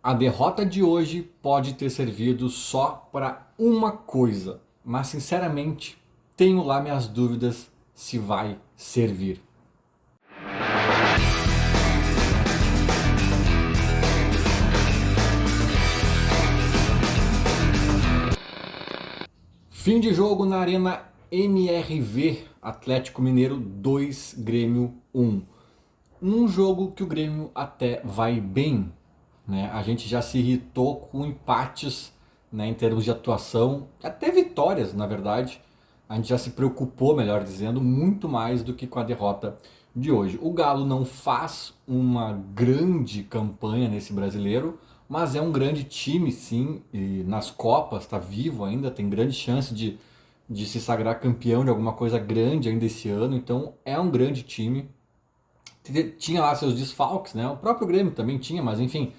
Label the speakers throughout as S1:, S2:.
S1: A derrota de hoje pode ter servido só para uma coisa, mas sinceramente tenho lá minhas dúvidas se vai servir. Fim de jogo na Arena MRV, Atlético Mineiro 2, Grêmio 1. Num jogo que o Grêmio até vai bem, né? A gente já se irritou com empates, né, em termos de atuação, até vitórias, na verdade. A gente já se preocupou, melhor dizendo, muito mais do que com a derrota de hoje. O Galo não faz uma grande campanha nesse brasileiro, mas é um grande time, sim, e nas Copas está vivo ainda, tem grande chance de se sagrar campeão de alguma coisa grande ainda esse ano, então é um grande time. Tinha lá seus desfalques, né? O próprio Grêmio também tinha, mas enfim,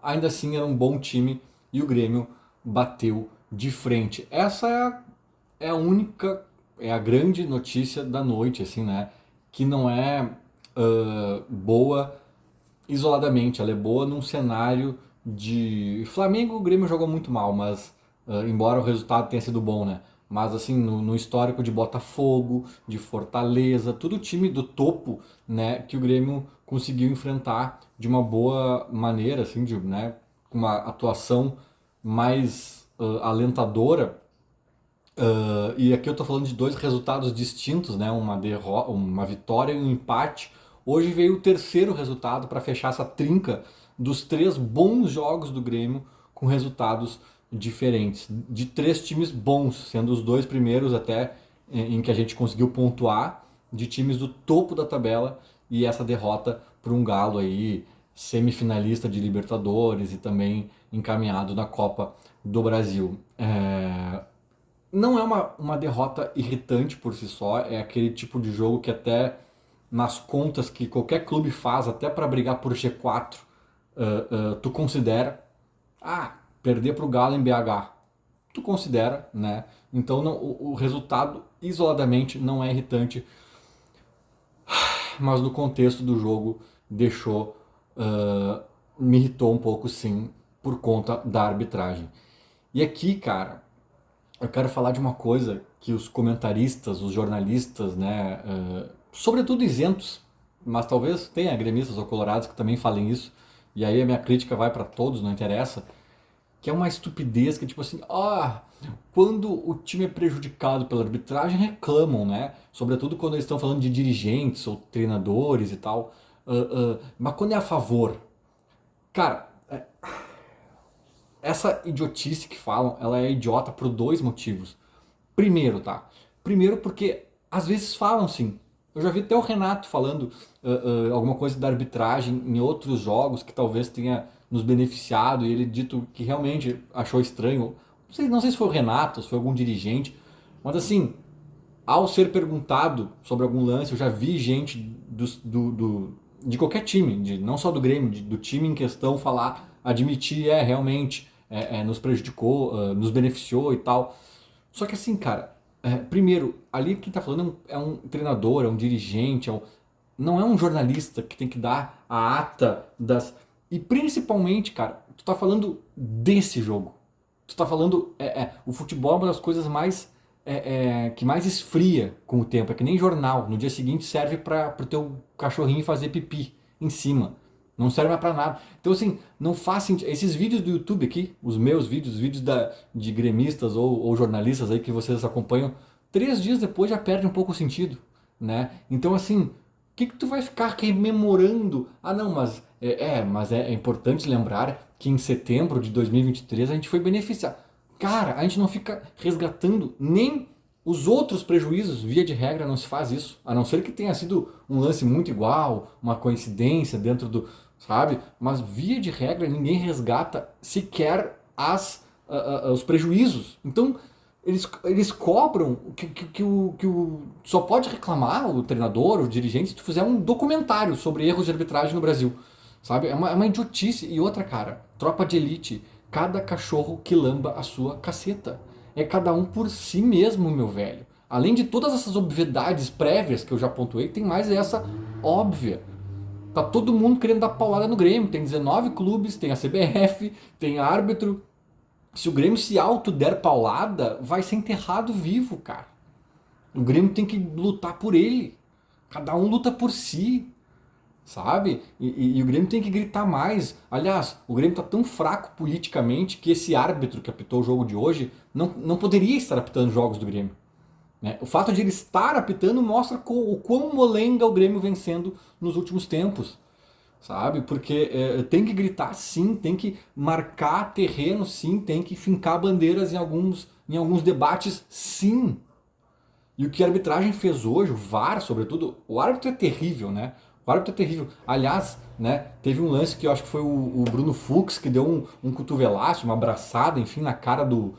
S1: ainda assim era um bom time e o Grêmio bateu de frente. Essa é a única, é a grande notícia da noite, assim, né? Que não é boa isoladamente, ela é boa num cenário de Flamengo. O Grêmio jogou muito mal, mas embora o resultado tenha sido bom, né? Mas assim, no histórico de Botafogo, de Fortaleza, tudo time do topo, né, que o Grêmio conseguiu enfrentar de uma boa maneira, assim, né, com uma atuação mais alentadora. E aqui eu estou falando de dois resultados distintos, né? Uma vitória e um empate. Hoje veio o terceiro resultado para fechar essa trinca dos três bons jogos do Grêmio com resultados diferentes. De três times bons, sendo os dois primeiros até em que a gente conseguiu pontuar, de times do topo da tabela, e essa derrota para um Galo aí semifinalista de Libertadores e também encaminhado na Copa do Brasil. Não é uma derrota irritante por si só, é aquele tipo de jogo que até nas contas que qualquer clube faz, até para brigar por G4, tu considera, perder para o Galo em BH, tu considera, né? Então o resultado isoladamente não é irritante, mas no contexto do jogo deixou, me irritou um pouco sim, por conta da arbitragem. E aqui, cara, eu quero falar de uma coisa que os comentaristas, os jornalistas, né, sobretudo isentos, mas talvez tenha gremistas ou colorados que também falem isso, e aí a minha crítica vai para todos, não interessa, que é uma estupidez que tipo assim, quando o time é prejudicado pela arbitragem reclamam, né, sobretudo quando eles estão falando de dirigentes ou treinadores e tal, mas quando é a favor, cara, essa idiotice que falam, ela é idiota por dois motivos. Primeiro, tá? Primeiro porque às vezes falam sim. Eu já vi até o Renato falando alguma coisa da arbitragem em outros jogos que talvez tenha nos beneficiado, e ele dito que realmente achou estranho. Não sei se foi o Renato, se foi algum dirigente, mas assim, ao ser perguntado sobre algum lance, eu já vi gente de qualquer time, não só do Grêmio, do time em questão, admitir, realmente, nos prejudicou, nos beneficiou e tal. Só que assim, cara, primeiro, ali quem tá falando é um treinador, é um dirigente, não é um jornalista que tem que dar a ata das... E principalmente, cara, tu tá falando desse jogo. Tu tá falando... o futebol é uma das coisas mais... que mais esfria com o tempo. É que nem jornal. No dia seguinte serve pro teu cachorrinho fazer pipi em cima. Não serve mais pra nada. Então, assim, não faz sentido. Esses vídeos do YouTube aqui, os meus vídeos, os vídeos de gremistas ou jornalistas aí que vocês acompanham, 3 dias depois já perde um pouco o sentido, né? Então, assim, o que tu vai ficar rememorando? Não, mas é importante lembrar que em setembro de 2023 a gente foi beneficiado. Cara, a gente não fica resgatando nem os outros prejuízos, via de regra não se faz isso, a não ser que tenha sido um lance muito igual, uma coincidência dentro do, sabe? Mas via de regra ninguém resgata sequer os prejuízos. Então eles cobram que só pode reclamar o treinador, o dirigente, se tu fizer um documentário sobre erros de arbitragem no Brasil, sabe? É uma idiotice. E outra, cara, tropa de elite, cada cachorro que lamba a sua caceta. É cada um por si mesmo, meu velho. Além de todas essas obviedades prévias que eu já pontuei, tem mais essa óbvia. Tá todo mundo querendo dar paulada no Grêmio. Tem 19 clubes, tem a CBF, tem árbitro. Se o Grêmio se auto der paulada, vai ser enterrado vivo, cara. O Grêmio tem que lutar por ele. Cada um luta por si, sabe? E o Grêmio tem que gritar mais. Aliás, o Grêmio tá tão fraco politicamente que esse árbitro que apitou o jogo de hoje não poderia estar apitando jogos do Grêmio. Né? O fato de ele estar apitando mostra o quão molenga o Grêmio vem sendo nos últimos tempos. Sabe? Porque tem que gritar sim, tem que marcar terreno sim, tem que fincar bandeiras em alguns debates sim. E o que a arbitragem fez hoje, o VAR sobretudo, o árbitro é terrível, né? O árbitro é terrível. Aliás, né, teve um lance que eu acho que foi o Bruno Fux que deu um cotovelaço, uma abraçada, enfim, na cara do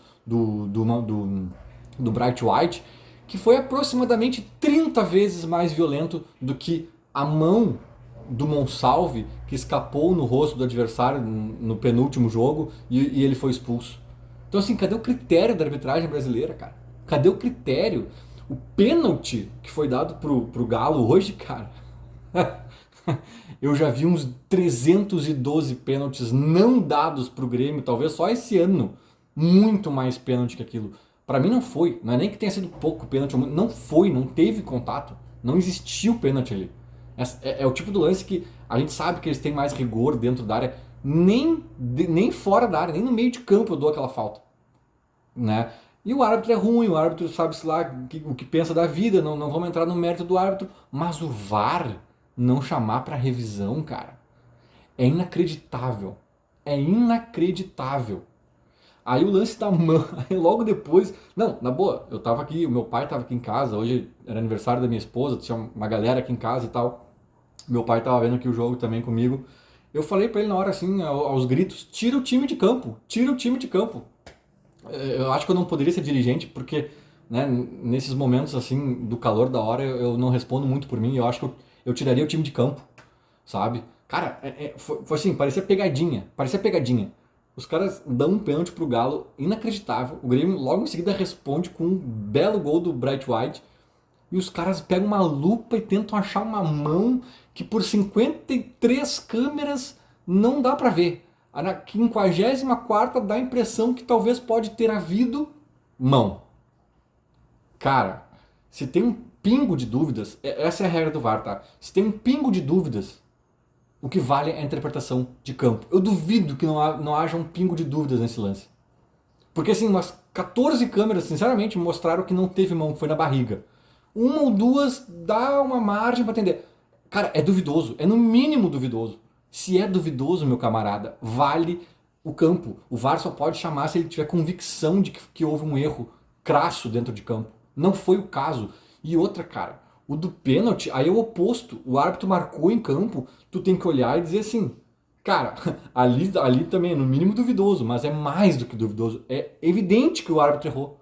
S1: Bright White, que foi aproximadamente 30 vezes mais violento do que a mão do Monsalve, que escapou no rosto do adversário no penúltimo jogo e ele foi expulso. Então assim, cadê o critério da arbitragem brasileira, cara? Cadê o critério? O pênalti que foi dado pro Galo hoje, cara, eu já vi uns 312 pênaltis não dados pro Grêmio, talvez só esse ano. Muito mais pênalti que aquilo. Pra mim não foi, não é nem que tenha sido pouco pênalti, não foi, não teve contato, não existiu pênalti ali. É o tipo do lance que a gente sabe que eles têm mais rigor dentro da área, nem fora da área, nem no meio de campo eu dou aquela falta. Né? E o árbitro é ruim, o árbitro sabe-se lá o que pensa da vida, não vamos entrar no mérito do árbitro, mas o VAR não chamar para revisão, cara, é inacreditável. É inacreditável. Aí o lance da mão, aí logo depois, não, na boa, eu tava aqui, o meu pai tava aqui em casa, hoje era aniversário da minha esposa, tinha uma galera aqui em casa e tal. Meu pai tava vendo aqui o jogo também comigo. Eu falei pra ele na hora assim, aos gritos, tira o time de campo, tira o time de campo. Eu acho que eu não poderia ser dirigente porque, né, nesses momentos assim do calor da hora eu não respondo muito por mim. Eu acho que eu tiraria o time de campo, sabe? Cara, foi assim, parecia pegadinha, parecia pegadinha. Os caras dão um pênalti pro Galo inacreditável. O Grêmio logo em seguida responde com um belo gol do Bright White. E os caras pegam uma lupa e tentam achar uma mão que por 53 câmeras não dá pra ver. Na 54ª dá a impressão que talvez pode ter havido mão. Cara, se tem um pingo de dúvidas, essa é a regra do VAR, tá? Se tem um pingo de dúvidas, o que vale é a interpretação de campo. Eu duvido que não haja um pingo de dúvidas nesse lance. Porque assim, umas 14 câmeras, sinceramente, mostraram que não teve mão, que foi na barriga. Uma ou duas dá uma margem para entender. Cara, é duvidoso, é no mínimo duvidoso. Se é duvidoso, meu camarada, vale o campo. O VAR só pode chamar se ele tiver convicção de que houve um erro crasso dentro de campo. Não foi o caso. E outra, cara, o do pênalti, aí é o oposto. O árbitro marcou em campo, tu tem que olhar e dizer assim, cara, ali também é no mínimo duvidoso, mas é mais do que duvidoso. É evidente que o árbitro errou.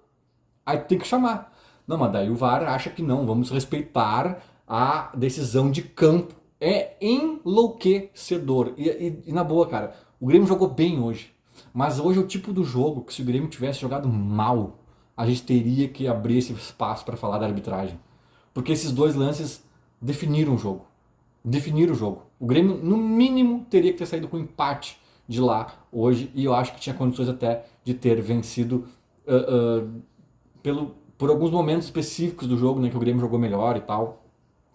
S1: Aí tu tem que chamar. Não, mas daí o VAR acha que não, vamos respeitar a decisão de campo. É enlouquecedor. E na boa, cara, o Grêmio jogou bem hoje. Mas hoje é o tipo do jogo que se o Grêmio tivesse jogado mal, a gente teria que abrir esse espaço para falar da arbitragem. Porque esses dois lances definiram o jogo. Definiram o jogo. O Grêmio, no mínimo, teria que ter saído com empate de lá hoje. E eu acho que tinha condições até de ter vencido por alguns momentos específicos do jogo, né, que o Grêmio jogou melhor e tal,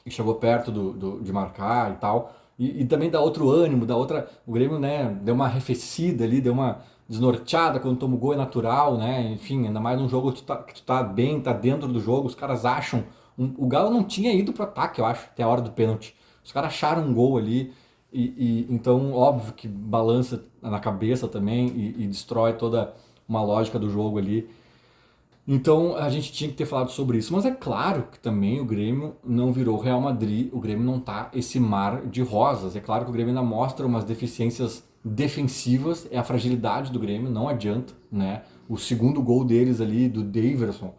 S1: e chegou perto de marcar e tal, e também dá outro ânimo, dá outra, o Grêmio, né, deu uma arrefecida ali, deu uma desnorteada quando toma o gol, é natural, né, enfim, ainda mais num jogo que tu tá bem, tá dentro do jogo, os caras acham, o Galo não tinha ido pro ataque, eu acho, até a hora do pênalti, os caras acharam um gol ali, então óbvio que balança na cabeça também e destrói toda uma lógica do jogo ali. Então a gente tinha que ter falado sobre isso. Mas é claro que também o Grêmio não virou Real Madrid, o Grêmio não tá esse mar de rosas. É claro que o Grêmio ainda mostra umas deficiências defensivas, é a fragilidade do Grêmio, não adianta, né? O segundo gol deles ali, do Daverson,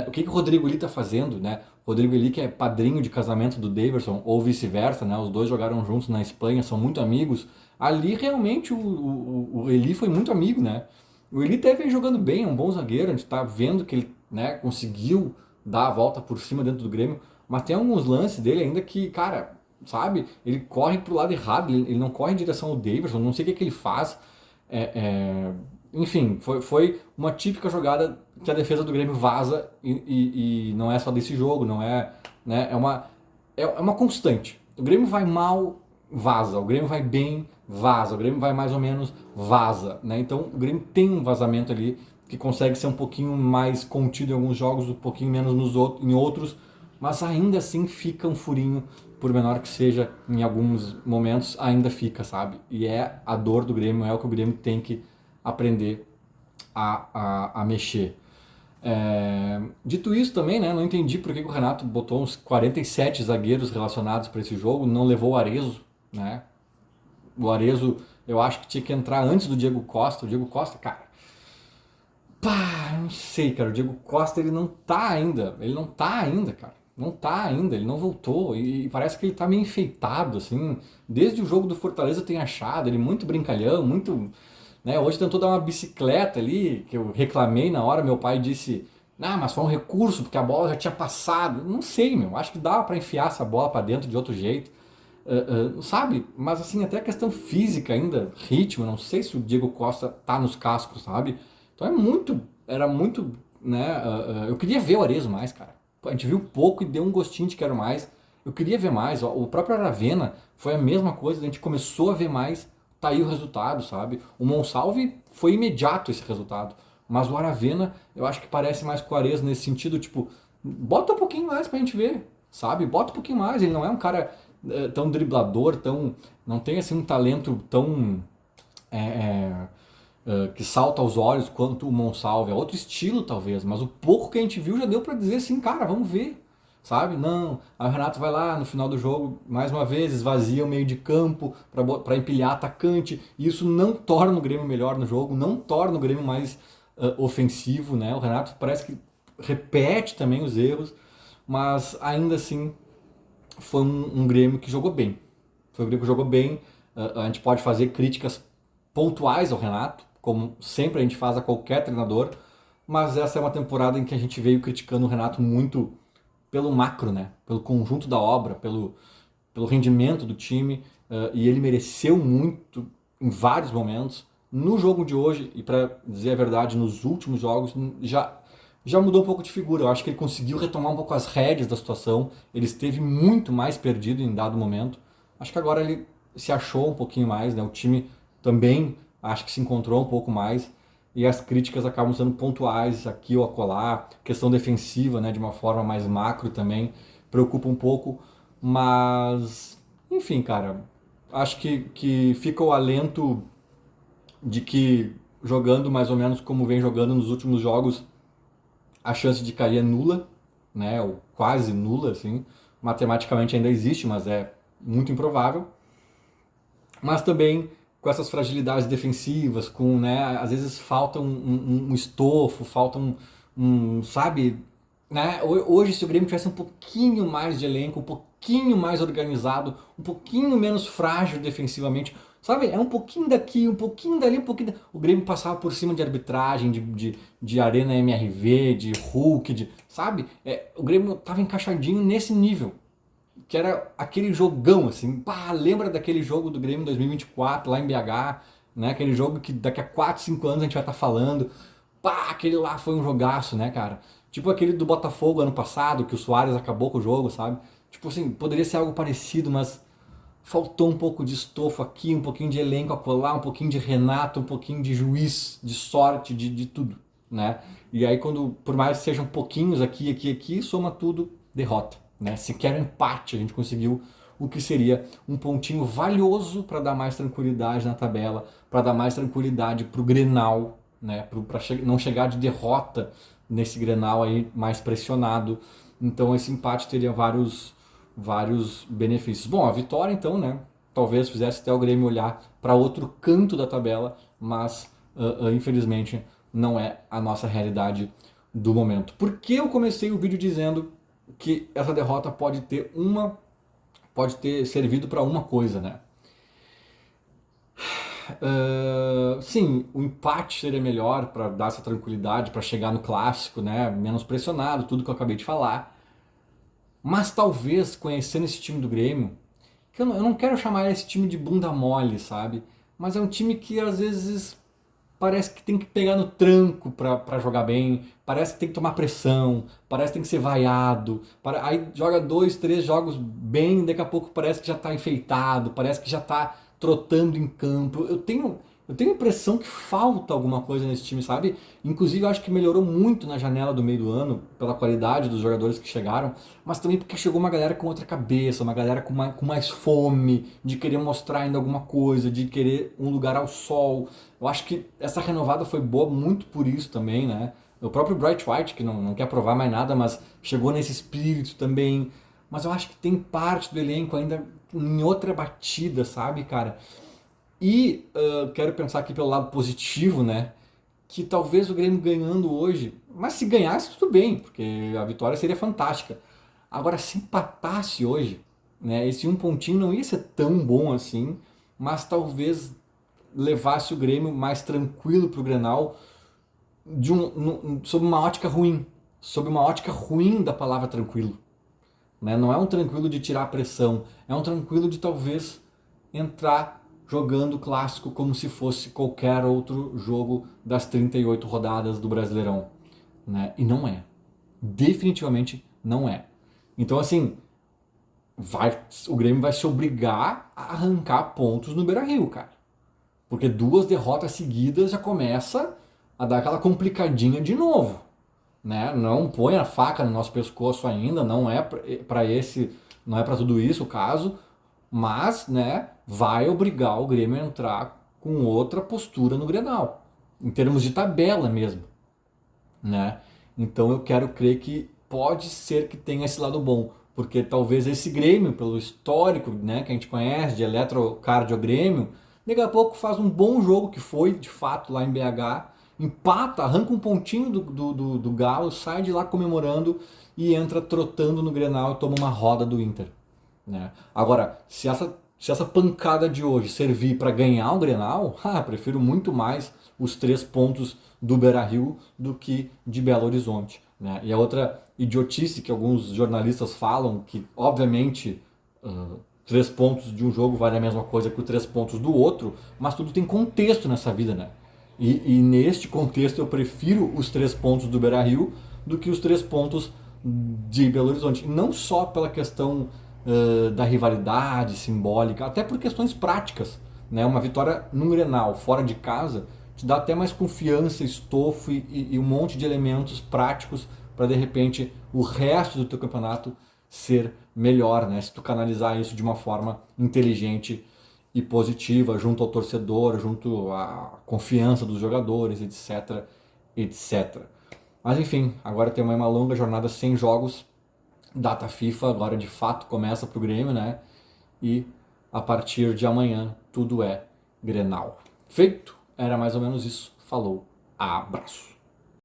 S1: o que o Rodrigo Eli tá fazendo, né? O Rodrigo Eli que é padrinho de casamento do Daverson, ou vice-versa, né? Os dois jogaram juntos na Espanha, são muito amigos. Ali realmente o Eli foi muito amigo, né? O Eli até vem jogando bem, é um bom zagueiro, a gente tá vendo que ele, né, conseguiu dar a volta por cima dentro do Grêmio, mas tem alguns lances dele ainda que, cara, sabe? Ele corre pro lado errado, ele não corre em direção ao Davidson, não sei o que ele faz. É, é, enfim, foi uma típica jogada que a defesa do Grêmio vaza e não é só desse jogo, não é, né, é uma constante. O Grêmio vai mal, vaza. O Grêmio vai bem, vaza. O Grêmio vai mais ou menos, vaza, né? Então o Grêmio tem um vazamento ali que consegue ser um pouquinho mais contido em alguns jogos, um pouquinho menos em outros, mas ainda assim fica um furinho, por menor que seja, em alguns momentos, ainda fica, sabe? E é a dor do Grêmio, é o que o Grêmio tem que aprender a mexer. Dito isso também, né, não entendi por que o Renato botou uns 47 zagueiros relacionados para esse jogo, não levou o Arezzo, né? O Arezzo eu acho que tinha que entrar antes do Diego Costa. O Diego Costa, cara, pá, não sei, cara. O Diego Costa ele não tá ainda. Ele não tá ainda, cara. Não tá ainda, ele não voltou. E parece que ele tá meio enfeitado, assim. Desde o jogo do Fortaleza eu tenho achado ele muito brincalhão, muito. Né? Hoje tentou dar uma bicicleta ali, que eu reclamei na hora. Meu pai disse: "Ah, mas foi um recurso, porque a bola já tinha passado." Não sei, meu. Acho que dava pra enfiar essa bola pra dentro de outro jeito. Sabe? Mas assim, até a questão física ainda, ritmo, não sei se o Diego Costa tá nos cascos, sabe? Então era muito, né? Eu queria ver o Arezzo mais, cara. Pô, a gente viu pouco e deu um gostinho de quero mais. Eu queria ver mais. Ó, o próprio Aravena foi a mesma coisa, a gente começou a ver mais, tá aí o resultado, sabe? O Monsalve foi imediato esse resultado. Mas o Aravena, eu acho que parece mais com o Arezzo nesse sentido, tipo, bota um pouquinho mais pra gente ver, sabe? Bota um pouquinho mais. Ele não é um cara tão driblador, tão, não tem assim um talento tão é, que salta aos olhos quanto o Monsalve. É outro estilo talvez, mas o pouco que a gente viu já deu para dizer assim, cara, vamos ver, sabe? Não, aí o Renato vai lá no final do jogo, mais uma vez, esvazia o meio de campo para empilhar atacante, e isso não torna o Grêmio melhor no jogo, não torna o Grêmio mais ofensivo, né? O Renato parece que repete também os erros, mas ainda assim foi um Grêmio que jogou bem. Foi um Grêmio que jogou bem. A gente pode fazer críticas pontuais ao Renato, como sempre a gente faz a qualquer treinador, mas essa é uma temporada em que a gente veio criticando o Renato muito pelo macro, né? Pelo conjunto da obra, pelo rendimento do time, e ele mereceu muito em vários momentos. No jogo de hoje, e para dizer a verdade, nos últimos jogos, já mudou um pouco de figura. Eu acho que ele conseguiu retomar um pouco as rédeas da situação. Ele esteve muito mais perdido em dado momento. Acho que agora ele se achou um pouquinho mais, né? O time também acho que se encontrou um pouco mais. E as críticas acabam sendo pontuais aqui ou acolá. Questão defensiva, né? De uma forma mais macro também preocupa um pouco. Mas, enfim, cara, acho que fica o alento de que jogando mais ou menos como vem jogando nos últimos jogos, a chance de cair é nula, né, ou quase nula, assim. Matematicamente ainda existe, mas é muito improvável. Mas também com essas fragilidades defensivas, com, né, às vezes falta um estofo, falta sabe, né, hoje se o Grêmio tivesse um pouquinho mais de elenco, um pouquinho mais organizado, um pouquinho menos frágil defensivamente, sabe, é um pouquinho daqui, um pouquinho dali, um pouquinho o Grêmio passava por cima de arbitragem, de Arena MRV, de Hulk, sabe, o Grêmio tava encaixadinho nesse nível, que era aquele jogão, assim, pá, lembra daquele jogo do Grêmio 2024 lá em BH, né? Aquele jogo que daqui a 4, 5 anos a gente vai estar falando, pá, aquele lá foi um jogaço, né, cara? Tipo aquele do Botafogo ano passado, que o Suárez acabou com o jogo, sabe? Tipo assim, poderia ser algo parecido, mas faltou um pouco de estofo aqui, um pouquinho de elenco acolá, um pouquinho de Renato, um pouquinho de juiz, de sorte, de tudo, né? E aí quando, por mais que sejam pouquinhos aqui, soma tudo, derrota. Né? Sequer um empate a gente conseguiu, o que seria um pontinho valioso para dar mais tranquilidade na tabela, para dar mais tranquilidade para o Grenal, né? Para não chegar de derrota nesse Grenal aí mais pressionado. Então esse empate teria vários benefícios. Bom, a vitória então, né? Talvez fizesse até o Grêmio olhar para outro canto da tabela, mas infelizmente não é a nossa realidade do momento. Por que eu comecei o vídeo dizendo que essa derrota pode ter servido para uma coisa, né? Sim, o empate seria melhor para dar essa tranquilidade, para chegar no clássico, né? Menos pressionado, tudo que eu acabei de falar. Mas talvez, conhecendo esse time do Grêmio, que eu não quero chamar esse time de bunda mole, sabe? Mas é um time que às vezes parece que tem que pegar no tranco pra jogar bem, parece que tem que tomar pressão, parece que tem que ser vaiado, aí joga 2, 3 jogos bem, daqui a pouco parece que já tá enfeitado, parece que já tá trotando em campo. Eu tenho a impressão que falta alguma coisa nesse time, sabe? Inclusive eu acho que melhorou muito na janela do meio do ano, pela qualidade dos jogadores que chegaram, mas também porque chegou uma galera com outra cabeça, uma galera com mais fome, de querer mostrar ainda alguma coisa, de querer um lugar ao sol. Eu acho que essa renovada foi boa muito por isso também, né? O próprio Bright White, que não quer provar mais nada, mas chegou nesse espírito também. Mas eu acho que tem parte do elenco ainda em outra batida, sabe, cara? E quero pensar aqui pelo lado positivo, né? Que talvez o Grêmio ganhando hoje, mas se ganhasse tudo bem, porque a vitória seria fantástica. Agora, se empatasse hoje, né? Esse um pontinho não ia ser tão bom assim, mas talvez levasse o Grêmio mais tranquilo para o Grenal sob uma ótica ruim. Sob uma ótica ruim da palavra tranquilo. Né? Não é um tranquilo de tirar a pressão, é um tranquilo de talvez entrar jogando o clássico como se fosse qualquer outro jogo das 38 rodadas do Brasileirão. Né? E não é. Definitivamente não é. Então, assim, o Grêmio vai se obrigar a arrancar pontos no Beira-Rio, cara. Porque 2 derrotas seguidas já começa a dar aquela complicadinha de novo. Né? Não põe a faca no nosso pescoço ainda, não é para esse, não é para tudo isso o caso, mas, né, vai obrigar o Grêmio a entrar com outra postura no Grenal, em termos de tabela mesmo, né? Então eu quero crer que pode ser que tenha esse lado bom, porque talvez esse Grêmio, pelo histórico, né, que a gente conhece de eletrocardiogrêmio, daqui a pouco faz um bom jogo que foi de fato lá em BH, empata, arranca um pontinho do Galo, sai de lá comemorando e entra trotando no Grenal e toma uma roda do Inter. Né? Agora, se essa pancada de hoje servir para ganhar o Grenal, prefiro muito mais os 3 pontos do Beira-Rio do que de Belo Horizonte. Né? E a outra idiotice que alguns jornalistas falam, que obviamente 3 pontos de um jogo vale a mesma coisa que os 3 pontos do outro, mas tudo tem contexto nessa vida, né? E neste contexto eu prefiro os 3 pontos do Beira-Rio do que os 3 pontos de Belo Horizonte. E não só pela questão da rivalidade simbólica, até por questões práticas. Né? Uma vitória num Grenal, fora de casa, te dá até mais confiança, estofo e um monte de elementos práticos para de repente o resto do teu campeonato ser melhor, né? Se tu canalizar isso de uma forma inteligente e positiva junto ao torcedor, junto à confiança dos jogadores, etc, etc. Mas enfim, agora tem uma longa jornada sem jogos, data FIFA agora de fato começa pro Grêmio, né? E a partir de amanhã tudo é Grenal. Feito? Era mais ou menos isso. Falou, abraço.